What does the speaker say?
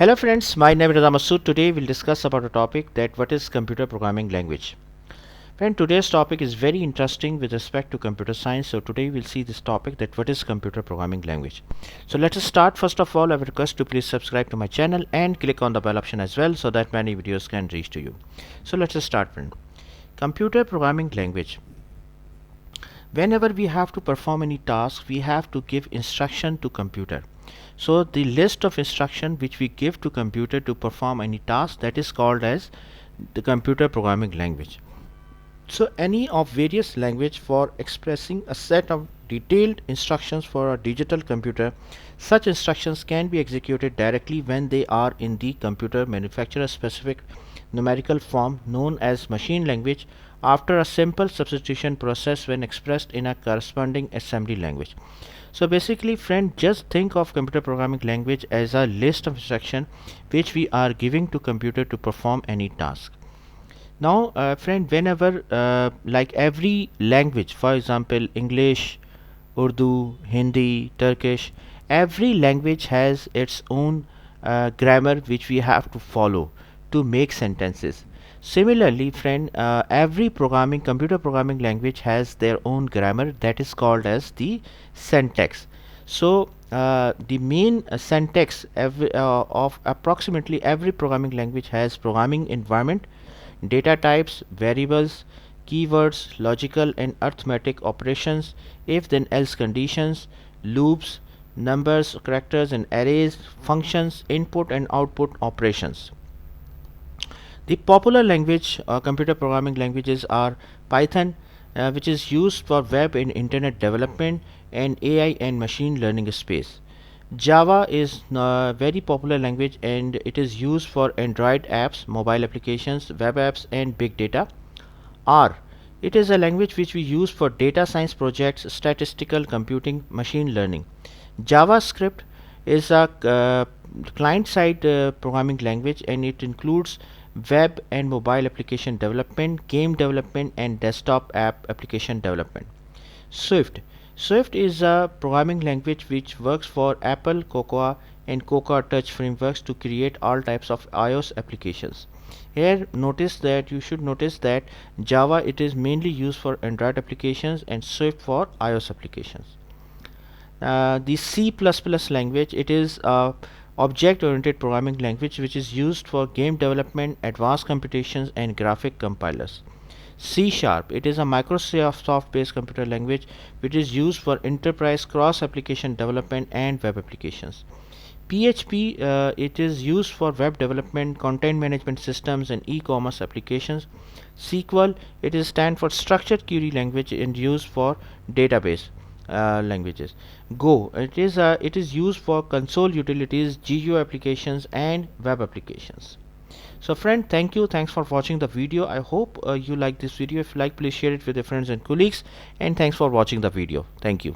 Hello friends, my name is Masud. Today we'll discuss about a topic that what is computer programming language. Friend, today's topic is very interesting with respect to computer science. So today we'll see this topic that what is computer programming language. So let us start. First of all, I would request to please subscribe to my channel and click on the bell option as well so that many videos can reach to you. So let us start, friend. Computer programming language. Whenever we have to perform any task, we have to give instruction to computer. So the list of instruction which we give to computer to perform any task, that is called as the computer programming language. So any of various language for expressing a set of detailed instructions for a digital computer. Such instructions can be executed directly when they are in the computer manufacturer specific numerical form known as machine language after a simple substitution process when expressed in a corresponding assembly language. So basically, friend, just think of computer programming language as a list of instructions which we are giving to computer to perform any task. Now friend, whenever like every language, for example English, Urdu, Hindi, Turkish, every language has its own grammar which we have to follow to make sentences. Similarly, friend, every computer programming language has their own grammar that is called as the syntax. So the main syntax of approximately every programming language has programming environment, data types, variables, keywords, logical and arithmetic operations, if then else conditions, loops, numbers, characters and arrays, functions, input and output operations. The popular computer programming languages are Python, which is used for web and internet development and AI and machine learning space. Java is a very popular language and it is used for Android apps, mobile applications, web apps and big data. R. It is a language which we use for data science projects, statistical computing, machine learning. JavaScript is a client-side programming language and it includes web and mobile application development, game development and desktop app application development. Swift is a programming language which works for Apple, Cocoa and Cocoa Touch frameworks to create all types of iOS applications. Here you should notice that Java it is mainly used for Android applications and Swift for iOS applications. The C++ language, it is a object-oriented programming language which is used for game development, advanced computations and graphic compilers. C#, it is a Microsoft based computer language which is used for enterprise cross application development and web applications. PHP, it is used for web development, content management systems and e-commerce applications. SQL, it is stand for structured query language and used for database languages. Go, it is used for console utilities, GUI applications and web applications. So friend, thanks for watching the video. I hope you like this video. If you like, please share it with your friends and colleagues, and thanks for watching the video. Thank you.